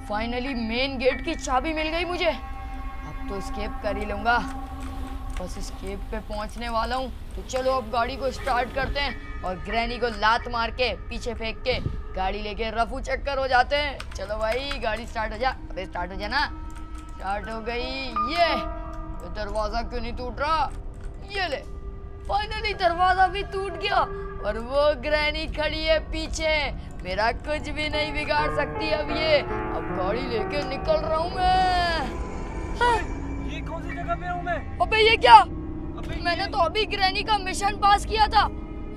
Finally main gate की चाबी मिल गई मुझे। अब तो एस्केप कर ही लूँगा। बस एस्केप पे पहुँचने वाला हूँ। तो चलो अब गाड़ी को स्टार्ट करते हैं और ग्रैनी को लात मार के पीछे फेंक के गाड़ी लेके रफू चक्कर हो जाते हैं। चलो भाई गाड़ी स्टार्ट हो जा। अबे स्टार्ट हो जा ना। स्टार्ट हो गई। ये दरवाज़ा क्यों नहीं टूट रहा? ये ले, फाइनली दरवाज़ा भी टूट गया और वो ग्रैनी खड़ी है पीछे। मेरा कुछ भी नहीं बिगाड़ सकती अब ये। अब गाड़ी लेके निकल रहा हूँ मैं। हाँ। ये कौन सी जगह पे हूँ मैं? अबे ये क्या? मैंने तो अभी ग्रैनी का मिशन पास किया था।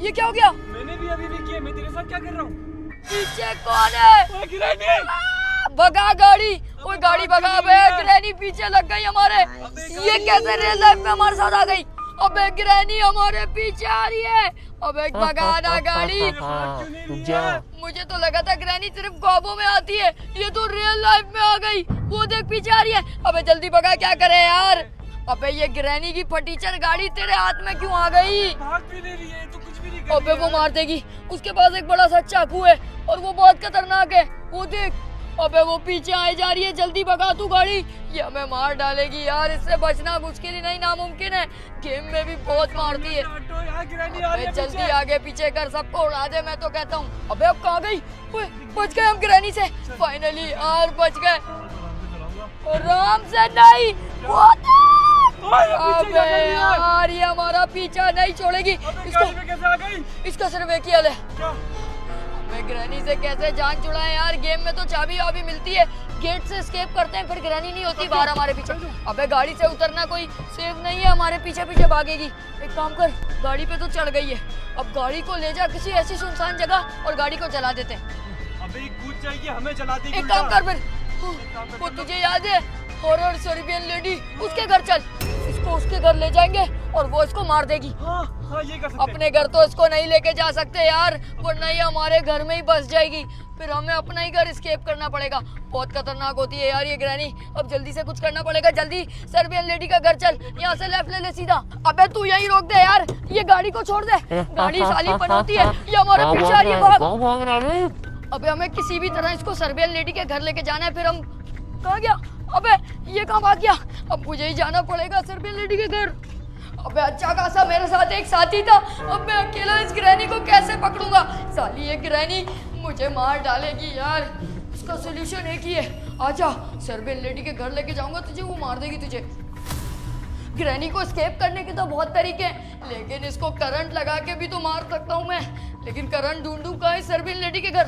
ये क्या हो गया? मैंने भी अभी किया। मैं तेरे साथ क्या कर रहा हूँ? पीछे कौन है? ग्रैनी! भगा गाड़ी। ओए गाड़ी भगा बे। ग्रैनी पीछे लग गई हमारे। ये कैसे रियल लाइफ में हमारे साथ आ गई? अबे ग्रैनी हमारे पीछे आ रही है। अबे भगा ना गाड़ी। मुझे तो लगा था ग्रैनी सिर्फ ख्वाबों में आती है, ये तो रियल लाइफ में आ गई। वो देख पीछे आ रही है। अबे जल्दी भगा, क्या करे यार। अबे ये ग्रैनी की फटीचर गाड़ी तेरे हाथ में क्यों आ गई? भाग भी नहीं रही है, तो कुछ भी नहीं कर रही अबे वो मार देगी। उसके पास एक बड़ा सा चाकू है और वो बहुत खतरनाक है। वो देख। अबे वो पीछे आई जा रही है। जल्दी भगा तू गाड़ी, ये हमें मार डालेगी यार। इससे बचना मुश्किल ही नहीं नामुमकिन है। गेम में भी बहुत मारती है। अबे जल्दी आगे पीछे कर, सबको उड़ा दे मैं तो कहता हूँ। अबे अब कहाँ गई? बच गए हम ग्रैनी से फाइनली यार, बच गए। आराम से नहीं। अबे यार ये हमारा पीछा नहीं छोड़ेगी। इसका सिर्फ एक ही हल है। मैं ग्रैनी से कैसे जान छुड़ाएं यार। गेम में तो चाबी वाबी मिलती है, गेट से एस्केप करते हैं, फिर ग्रैनी नहीं होती बाहर हमारे पीछे। अबे गाड़ी से उतरना कोई सेफ नहीं है, हमारे पीछे पीछे भागेगी। एक काम कर, गाड़ी पे तो चढ़ गई है, अब गाड़ी को ले जा किसी ऐसी सुनसान जगह और गाड़ी को चला देते हैं। अबे कूद जाएगी, हमें चला देगी। एक काम कर फिर, वो तुझे याद है हॉरर सर्बियन लेडी, उसके घर चल। इसको उसके घर ले जाएंगे और वो इसको मार देगी। हाँ, ये कर सकते हैं। अपने घर तो इसको नहीं लेके जा सकते यार, वरना ये हमारे घर में ही बस जाएगी। फिर हमें अपना ही घर एस्केप करना पड़ेगा। बहुत खतरनाक होती है यार ये ग्रैनी। अब जल्दी से कुछ करना पड़ेगा। जल्दी सर्बियन लेडी का घर चल। यहाँ से लेफ्ट ले ले सीधा। अबे तू यहीं रोक दे यार, ये गाड़ी को छोड़ दे। गाड़ी साली पनौती है, ये हमारे पीछे आ रही है। भाग। अबे हमें किसी भी तरह इसको सर्बियन लेडी के घर लेके जाना है। फिर हम कहाँ गया? अबे ये कहाँ भाग गया? अब मुझे ही जाना पड़ेगा सर्बियन लेडी के घर। अबे अच्छा खासा मेरे साथ एक साथी था, अब मैं अकेला इस ग्रैनी को कैसे पकड़ूंगा? साली ये ग्रैनी मुझे मार डालेगी यार। इसका सोल्यूशन एक ही है, आजा सर्बियन लेडी के घर लेके जाऊंगा तुझे, वो मार देगी तुझे। ग्रैनी को एस्केप करने के तो बहुत तरीके हैं, लेकिन इसको करंट लगा के भी तो मार सकता हूँ मैं। लेकिन करंट ढूंढूं कहाँ है सर्बियन लेडी के घर?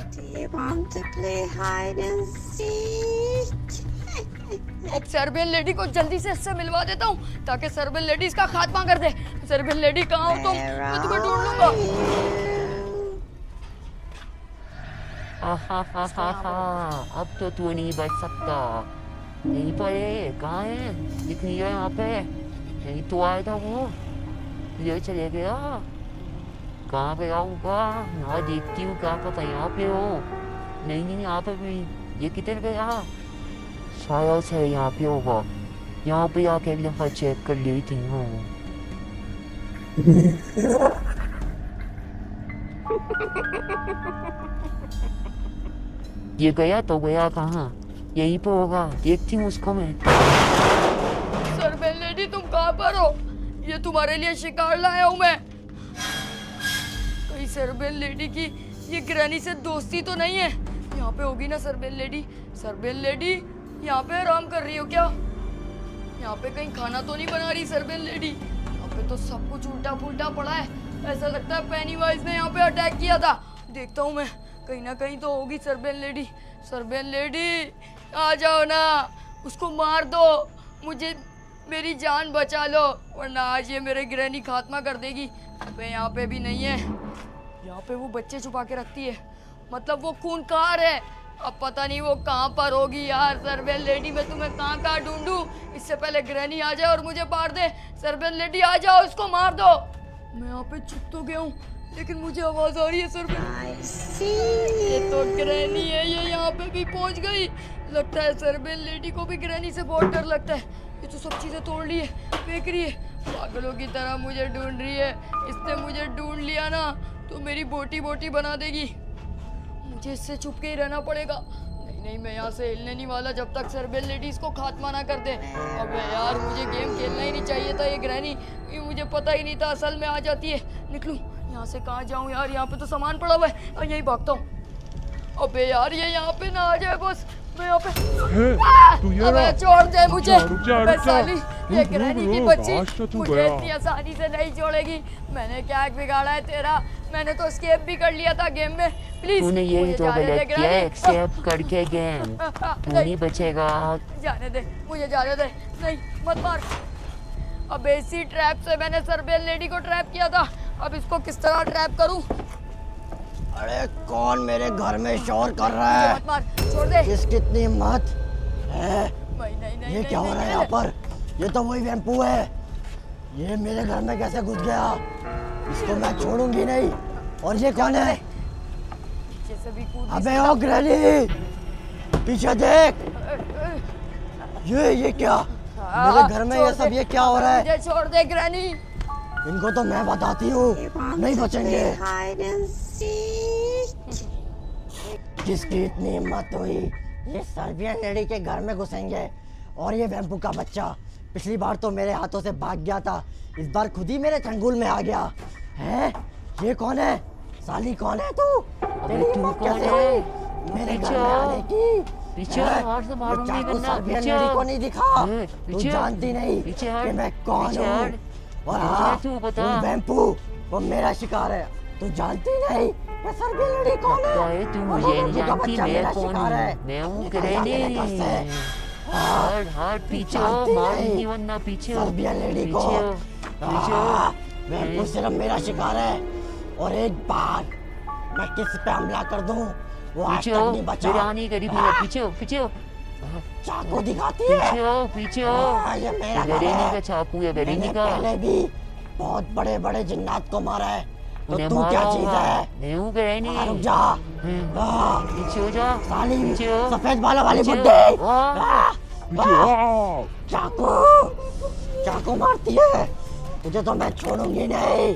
अब सर्बियन लेडी को जल्दी से इससे मिलवा देता हूँ ताकि सर्बियन लेडी इसका खात्मा कर दे। सर्बियन लेडी कहाँ हो तुम? मैं तुम्हें ढूंढ लूंगा। अब तो तू नहीं बच सकता। यहीं पर है, कहाँ है? दिख नहीं रहा यहाँ पे। यहीं तो आया था वो, ये चले गया। कहाँ पे आऊँगा? यहाँ देखती हूँ, क्या पता यहाँ पे हो। नहीं यहाँ पे भी। ये किधर गया? शायद से यहाँ पे होगा। यहाँ पे आके एक दफा चेक कर ली थी। ये गया तो गया कहाँ? यहीं पे होगा, देखती हूँ उसको मैं। सर्बियन लेडी तुम कहाँ पर हो? ये तुम्हारे लिए शिकार लाया हूँ मैं। कहीं सर्बियन लेडी की ये ग्रैनी से दोस्ती तो नहीं है? यहाँ पे होगी ना सर्बियन लेडी? सर्बियन लेडी यहाँ पे आराम कर रही हो क्या? यहाँ पे कहीं खाना तो नहीं बना रही सर्बियन लेडी? यहाँ पे तो सब कुछ उल्टा पुल्टा पड़ा है। ऐसा लगता है पेनीवाइज ने यहाँ पे अटैक किया था। देखता हूँ मैं, कहीं ना कहीं तो होगी सर्बियन लेडी। सर्बियन लेडी आ जाओ ना, उसको मार दो, मुझे मेरी जान बचा लो, वरना आज ये मेरे ग्रैनी खात्मा कर देगी। अबे यहाँ पे भी नहीं है। यहाँ पे वो बच्चे छुपा के रखती है, मतलब वो खूंखार है। अब पता नहीं वो कहाँ पर होगी यार। सर्बियन लेडी मैं तुम्हें कहाँ ढूंढूं? इससे पहले ग्रैनी आ जाए और मुझे मार दे। सर्बियन लेडी आ जाओ, इसको मार दो। मैं यहाँ पे छुप तो गया हूँ, लेकिन मुझे आवाज आ रही है सर्बियन। ये तो ग्रैनी है, ये यहाँ पे भी पहुँच गई। लगता है सर्बियन लेडी को भी ग्रैनी से बहुत डर लगता है। ये तो सब चीजें तोड़ ली है, फेंक रही है, पागलों की तरह मुझे ढूंढ रही है। इसने मुझे ढूंढ लिया ना तो मेरी बोटी बोटी बना देगी। मुझे इससे छुप के ही रहना पड़ेगा, नहीं नहीं, मैं यहाँ से हिलने नहीं वाला जब तक सर्वेल लेडीज को खात्मा ना कर दे। अबे यार, मुझे गेम खेलना ही नहीं चाहिए था। ये ग्रैनी, ये मुझे पता ही नहीं था असल में आ जाती है। निकलूं यहाँ से, कहाँ जाऊँ यार? यहाँ पे तो सामान पड़ा हुआ है और यही भागता हूँ। अबे यार, ये यहाँ पे ना आ जाए बस। मैं यहाँ पे अबे छोड़ दे मुझे। अबे साली, ये ग्रैनी की बच्ची मुझे इतनी आसानी से नहीं छोड़ेगी। मैंने क्या बिगाड़ा है तेरा? मैंने तो एस्केप भी कर लिया था गेम में। प्लीज तूने यही तो गलत किया, एक्सेप्ट करके गेम। तू नहीं बचेगा। जाने दे मुझे, जाने दे। नहीं, मत मार। अब इसी ट्रैप से मैंने सर्वेल लेडी को ट्रैप किया था। अब इसको किस तरह ट्रैप करूं? अरे कौन मेरे घर में शोर कर रहा मुझे है? मत मार, छोड़ दे। किसकी इतनी हिम्मत है? नहीं नहीं नहीं, ये क्या हो रहा है यहाँ पर? ये तो वही वैम्पू है। ये मेरे घर में कैसे घुस गया? इसको मैं छोड़ूंगी नहीं। और ये कौन है? पीछे से भी कूद। अबे ओ ग्रैनी, पीछे देख। ये क्या? मेरे घर में ये सब, ये क्या हो रहा है? मुझे छोड़ दे ग्रैनी। इनको तो मैं बताती हूँ, नहीं बचेंगे। किसकी इतनी हिम्मत हुई? ये सर्बियन लेडी के घर में घुसेंगे। और ये वैम्पू का बच्चा पिछली बार तो मेरे हाथों से भाग गया था, इस बार खुद ही मेरे चंगुल में आ गया है। ये कौन है? साली कौन है तू? तेरी हिम्मत कैसे हुई मेरे घर में आने की? पीछे और से मालूम नहीं चाकू करना। सर्बियन पीछे लेडी को नहीं दिखा। तू पीछे जानती नहीं पीछे कि मैं कौन हूँ। और हाँ, तू बता। वो वैम्पू, वो मेरा शिकार है। तू जानती नहीं ये सर्बियन लेडी कौन है? तू वो मुझे नहीं वैम्पू का जानती, बच्चा मैं मेरा कौन शिकार है। हूँ? मैं हूँ निकल जा मेरे घर से। हट हट, पीछे जानती मारूंगी नहीं वरना। पीछे सर्बियन लेडी को। वैम्पू सिर्फ मेरा शिकार है। और एक बार मैं किस पे हमला कर दूं, वो आज तक नहीं बचा। बिरानी करीब है। पीछे पीछे चाकू दिखाती है। पीछे ये मेरा घर गरीनी है। का चाकू है, गरीनी मैंने का। पहले भी बहुत बड़े बड़े जिन्नात को मारा है। तो उन्हें तू मारा क्या चीज होगा। है? मैं हूँ गरीनी। रुक जा। पीछे हो जा। साली पीछे हो। सफेद बालों वाली पीछे बुड्ढी। हो। चाकू चाकू मारती है। तुझे तो मैं छोड़ूंगी नहीं।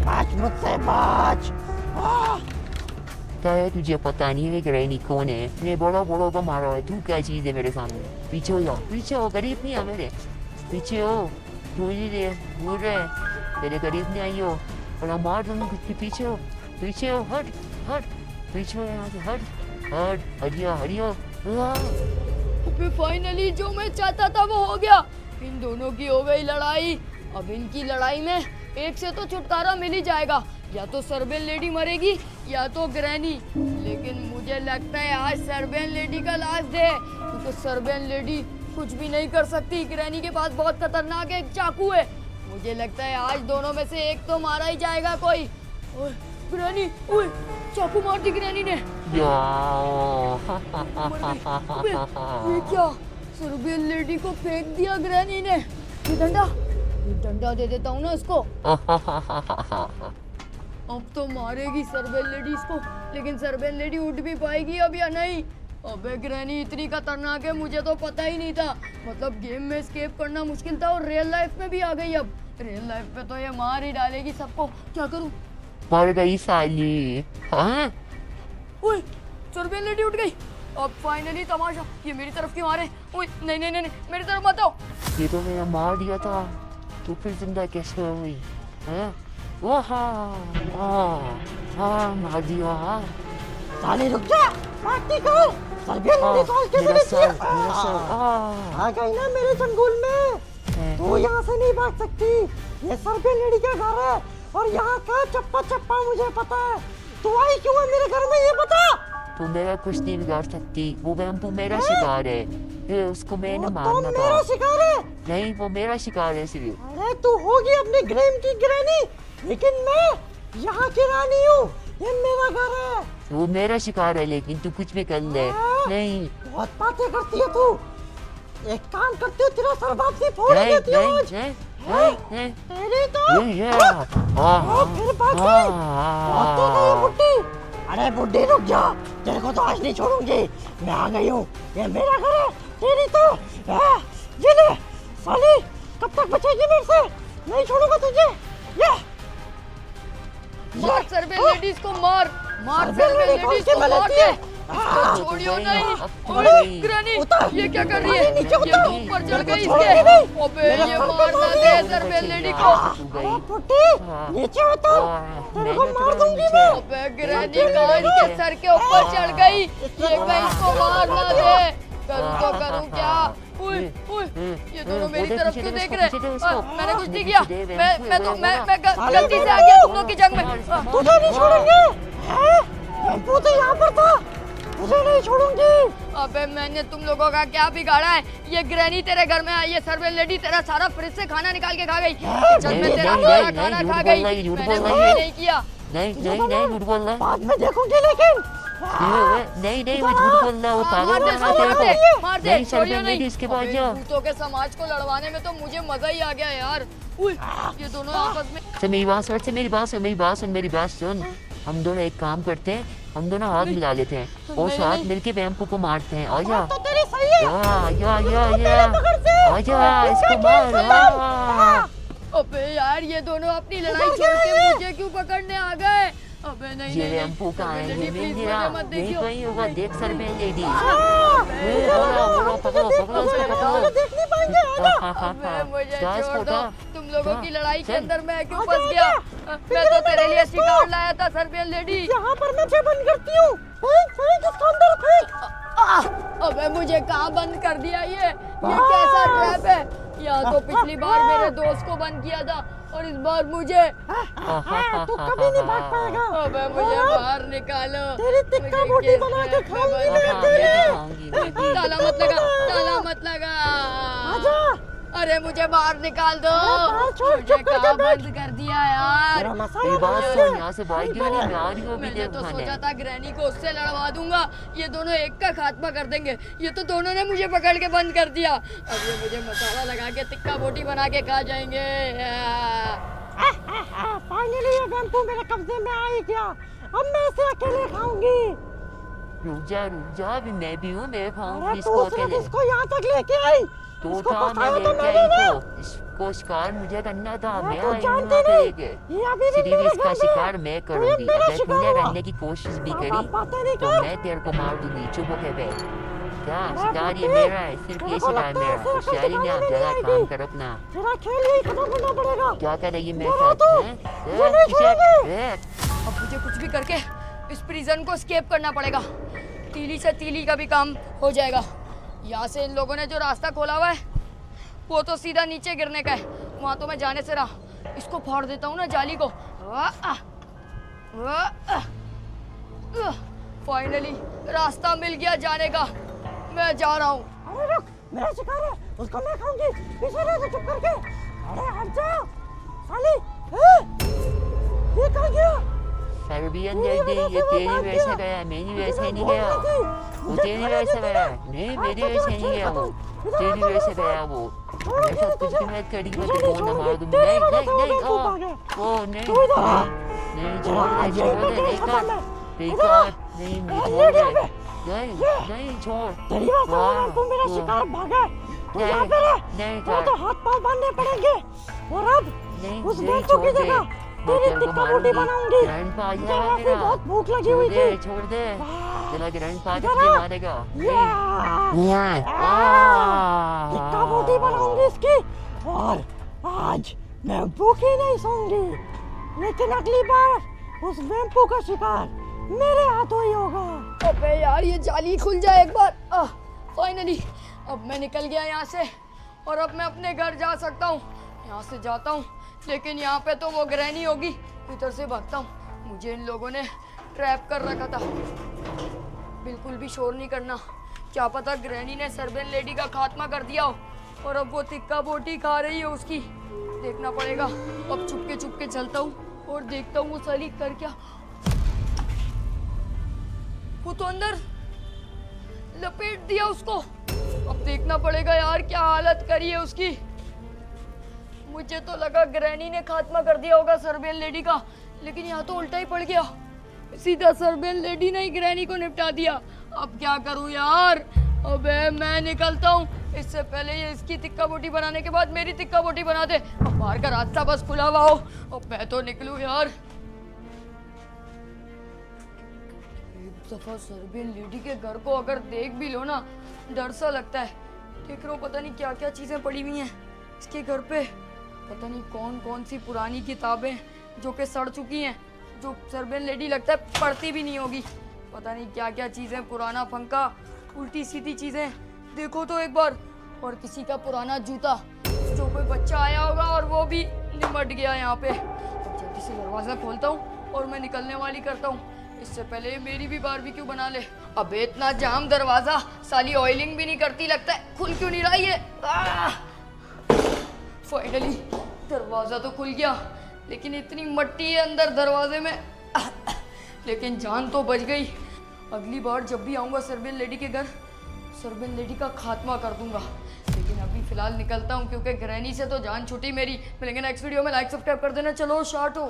बच मुझसे, बच। है, तुझे पता नहीं है गरीनी कौन है? मैं बड़ा बड़ा को मारा है। तू क्या चीज है मेरे सामने? पीछे हो जा, पीछे हो। करीब नहीं है मेरे, पीछे हो। थोड़ी देर दूर रहे, तेरे करीब नहीं आई हो और मार दूंगा कुछ भी। पीछे हो, पीछे हो। हट हट, पीछे हो यहाँ से। हट हट, हरिया हरिया। अबे फाइनली जो मैं चाहता था वो हो गया। इन दोनों की हो गई लड़ाई। अब इनकी लड़ाई में एक से तो छुटकारा मिल ही जाएगा। या तो सर्बियन लेडी मरेगी या तो ग्रैनी। लेकिन मुझे लगता है आज सर्बियन लेडी का लास्ट डे है, क्योंकि सर्बियन लेडी कुछ भी नहीं कर सकती। ग्रैनी के पास बहुत खतरनाक एक चाकू है। मुझे लगता है आज दोनों में से एक तो मारा ही जाएगा कोई। ओए ग्रैनी, ओए चाकू मार दी ग्रैनी ने। अबे, ये क्या? सर्बियन लेडी को फेंक दिया ग्रैनी ने। ये डंडा दे देता हूँ ना इसको। अब तो मारेगी सर्बियन लेडी इसको, लेकिन सर्बियन लेडी उठ भी पाएगी अब या नहीं? अबे ग्रैनी इतनी खतरनाक है, मुझे तो पता ही नहीं था। मतलब गेम में एस्केप करना मुश्किल था और रियल लाइफ में भी आ गई। अब रियल लाइफ पे तो ये मार ही डालेगी सबको। क्या करूं? मर गई साली। हाँ? ओए सर्बियन लेडी उठ गई। अब फाइनली तमाशा। ये मेरी तरफ क्यों आ रहे? ओए नहीं नहीं नहीं, मेरी तरफ मत आओ। ये तो मैंने मार दिया था, तो फिर जिंदा कैसे हो गई? हाँ? मार दिया। साली रुक जा, पार्टी कर। सर्बियन लेडी कॉल के मेरा सर, आ गई ना मेरे चंगुल में। तू यहाँ से नहीं भाग सकती। ये सर्बियन लेडी का घर है और यहाँ का चप्पा चप्पा मुझे पता है। तू आई क्यों है मेरे घर में, ये बता। तू मेरा कुछ नहीं बिगाड़ सकती। वो वैम्पू मेरा शिकार है। ये उसको मैंने तो मारना था। मेरा शिकार है? नहीं, वो मेरा शिकार है सिर्फ। अरे तू होगी अपनी ग्रैम की ग्रैनी, लेकिन मैं यहाँ की रानी हूँ। ये मेरा घर है। वो मेरा शिकार है, लेकिन तू कुछ भी कर ले। नहीं बहुत बातें करती है तू। एक काम करती हूँ, तेरा सर वापसी फोड़ नहीं देती हूँ। नहीं तेरी तो ये फिर भाग गई। बहुत तेज है ये बुड्ढी। अरे बुड्ढी रुक जा, तेरे को तो आज नहीं छोड़ूंगी। मैं आ गई हूँ, ये मेरा घर है। तेरी तो ये ले साली, कब तक बचेगी मेरे से? नहीं छोड़ूंगा तुझे। ये मार सर्बियन लेडीज को, मार मार सर्बियन सर्बियन लेडी लेडीज कौन को, सी मार गलती दे। है? इसको छोड़ियो गई, नहीं। अब तो ओए, गई। ग्रैनी, उतर। ये क्या कर रही है? ग्रैनी, नीचे ये उतर। तो ऊपर चढ़ गई छोड़ेगी इसके। नहीं। अबे ये मारना दे सरबेल लेडी को। गई। पुट्टी हाँ। नीचे उतर तेरे को मार दूंगी मैं। अबे ग्रैनी कहाँ इसके सर के ऊपर चढ़ गई। ये कहीं इसको मार ना दे। करूँ तो करूँ क्या? उई, उई, ये दोनों मेरी उधर तरफ पीछे क्यों दे देख उसको, रहे पीछे दे हैं? उसको। मैंने कुछ नहीं पीछे किया। दे, मैं गलती से आ गया तुम लोग की जंग में। तुझे नहीं छोड़ेंगे हैं? बेम्पू तो यहाँ पर था तुझे नहीं छोड़ूंगी। अबे मैंने तुम लोगों का क्या बिगाड़ा है? ये ग्रैनी तेरे घर में आई है, सर्वेल लेडी तेरा सारा फ्रिज से खाना निकाल के खा गई, किचन में नहीं, तेरा नहीं, सारा नहीं, खाना झूठ खा बोल गई। रही, झूठ मैंने बोल कुछ रही भी है। नहीं किया। नहीं झूठ बोल रहा है। बाद में देखूंगी लेकिन नहीं वो झूठ बोल रहा है, वो पागल मार दे, बना तेरे मार दे, को। मार दे, नहीं छोड़ियो सरबेल नहीं। लेडी इसके पास अबे, जाओ। भूतों के समाज को लड़वाने में तो मुझे मजा ही आ गया यार। उई, ये दोनों आपस में अच्छा मेरी बात सुन, मेरी बात सुन। हम दोनों एक काम करते हैं, हम दोनों हाथ मिला लेते हैं और नहीं, साथ नहीं। मिलके वैम्पू को मारते हैं। आजा तो तेरी सही है आजा इसको मार। अबे यार ये दोनों अपनी लड़ाई छोड़ के मुझे क्यों पकड़ने आ गए? अबे नहीं ये नहीं वैम्पू कहाँ है? सर्बेल ये लेडी, मिल प्लीज गया, मुझे मत यही देखियो। कहीं होगा। देख सरबेल लेडी, देखनी पाएंगे अबे मुझे जा छोड़ इसको, दो। जा। तुम लोगों जा, की लड़ाई के चल। अंदर मैं क्यों फंस गया? मैं तो तेरे लिए शिकार लाया था सर्बेल लेडी। यहाँ पर मैं फिर बंद करती हूँ फेंक इसको अंदर फेंक। अबे मुझे कहाँ बंद कर दिया ये कैसा ट्रैप है? या तो पिछली बार मेरे दोस्त को बंद किया था और इस बार मुझे। तू कभी नहीं भाग पाएगा। अबे मुझे बाहर निकालो। तेरी टिक्का मुझे बोटी किस बना के ट्रैप में खाऊंगी बंद मैं कर दिया? खाऊंगी। ताला मत लगा, ताला मत लगा। आजा अरे मुझे बाहर निकाल दो। बाहर छोड़, मुझे चुप करके कहाँ बैठ। बंद कर दिया यार? तेरा मसाला मेरी बात बना सुन, ले। यहाँ से भाग क्यों नहीं? मैं आ रही हूँ अभी मैंने देख तो खाने। सोचा था ग्रैनी को उससे लड़वा दूंगा, ये दोनों एक का खात्मा कर देंगे। ये तो दोनों ने मुझे पकड़ के बंद कर दिया। अब ये मुझे मसाला लगा के टिक्का बोटी बना के खा जाएंगे। फाइनली ये वैम्पू मेरे कब्जे में आ ही गया। अब मैं इसे अकेले खाऊंगी। रुक जा अभी मैं भी हूँ, मैं खाऊंगी अरे इसको तू सिर्फ अकेले। इसको यहाँ तक लेके आई। तो इसको था मैं फंसाया तो लेके मैंने आई ना। तो इसको शिकार मुझे करना था। मैं तू आई हूँ जानती यहाँ पे नहीं, लेके। ये अभी भी सिर्फ मेरे इसका घर में शिकार है। मैं तू ये करूंगी। मेरा अगर शिकार तूने है। करने की कोशिश भी बाबा, करी बातें नहीं तो कर। मैं तेरे को मार दूंगी। चुप होके बैठ। क्या अरे शिकार ये पुट्टी, मेरा है, सिर्फ तेरे ये को शिकार लगता है मेरा। ऐसे होशियारी में आप शिकार जरा नहीं काम आएगी। करो अपना। तेरा खेल यही खत्म करना पड़ेगा। क्या करेगी मेरे बोलो साथ? तो, हैं? ये नहीं छोड़ेंगे। हैं? अब मुझे कुछ भी करके इस प्रिजन को स्केप करना पड़ेगा। तीली से तीली का भी काम हो जाएगा। यहाँ से इन लोगों ने जो रास्ता खोला हुआ है वो तो सीधा नीचे गिरने का है। वहाँ तो मैं जाने से रहा। इसको फाड़ देता हूँ ना जाली को। फाइनली रास्ता मिल गया जाने का। मैं जा रहा हूँ। अरे रुक, मेरा शिकार है, उसको मैं खाऊंगी। पीछे रह जा चुप करके। अरे हट जा साली। ये कहाँ गया? सर्बियन लेडी, ये तेरी वजह से गया, मेरी वजह से नहीं गया। वो तेरी वजह से गया, नहीं मेरी वजह से नहीं गया। वो तेरी वजह से गया। वो मेरे साथ कुछ भी मत करी, मैं तेरे को ना मार दूंगी। नहीं ओ नहीं छोड़ दे नहीं कर नहीं छोड़। तेरी बात समझ, तू मेरा शिकार भागा। तू यहाँ पे रह। नहीं तेरे तो हाथ पांव बांधने पड़ेंगे। और अब उस नहीं बेंचों की छोड़ दे। जगह तेरी टिक्का बोटी बनाऊंगी। ग्रैंडपा मुझे आया वैसे मेरा। बहुत भूख लगी हुई थी। छोड़ दे तेरा ग्रैंडपा जरा। तुझे मारेगा। टिक्का बोटी बनाऊंगी इसकी। और आज मैं भूखी नहीं सोऊंगी, लेकिन अगली बार उस वैम्पू का शिकार मेरे हाथों ही होगा। अबे यार ये जाली खुल जाए एक बार। फाइनली अब मैं निकल गया यहाँ से और अब मैं अपने घर जा सकता हूँ। यहाँ से जाता हूँ, लेकिन यहाँ पे तो वो ग्रैनी होगी। इधर से भागता हूँ। मुझे इन लोगों ने ट्रैप कर रखा था। बिल्कुल भी शोर नहीं करना। क्या पता ग्रैनी ने सर्बेन लेडी का खात्मा कर दिया हो और अब वो टिक्का बोटी खा रही है उसकी। देखना पड़ेगा। अब चुपके चलता हूँ और देखता हूँ वो साली कर क्या। वो तो अंदर लपेट दिया उसको। अब देखना पड़ेगा यार क्या हालत करी है उसकी। मुझे तो लगा ग्रैनी ने खात्मा कर दिया होगा सर्बेन लेडी का, लेकिन यहाँ तो उल्टा ही पड़ गया। सीधा सर्बेन लेडी ने ही ग्रैनी को निपटा दिया। अब क्या करूँ यार? अबे मैं निकलता हूँ, इससे पहले ये इसकी टिक्का बोटी बनाने के बाद मेरी टिक्का बोटी बना दे। अब बाहर का रास्ता बस खुला हुआ हो। अब मैं तो निकलूँ यार। दफा सर्बियन लेडी के घर को अगर देख भी लो ना, डर सा लगता है। देख रहे हो पता नहीं क्या क्या चीजें पड़ी हुई हैं इसके घर पे। पता नहीं कौन कौन सी पुरानी किताबें जो कि सड़ चुकी हैं, जो सर्बियन लेडी लगता है पढ़ती भी नहीं होगी। पता नहीं क्या क्या चीजें, पुराना पंखा, उल्टी सीधी चीजें, देखो तो एक बार। और किसी का पुराना जूता, जो कोई बच्चा आया होगा और वो भी निमट गया यहाँ पे। अब जल्दी से दरवाजा खोलता हूँ और मैं निकलने वाली करता हूँ, इससे पहले मेरी भी बारबेक्यू बना ले। अबे इतना जाम दरवाजा, साली ऑयलिंग भी नहीं करती, लगता है खुल क्यों नहीं रहा ये। फाइनली दरवाजा तो खुल गया, लेकिन इतनी मट्टी है अंदर दरवाजे में। लेकिन जान तो बच गई। अगली बार जब भी आऊँगा सर्बियन लेडी के घर, सर्बियन लेडी का खात्मा कर दूंगा। लेकिन अभी फिलहाल निकलता हूँ, क्योंकि ग्रैनी से तो जान छूटी मेरी। मिलेंगे नेक्स्ट वीडियो में। लाइक सब्सक्राइब कर देना। चलो स्टार्ट हो।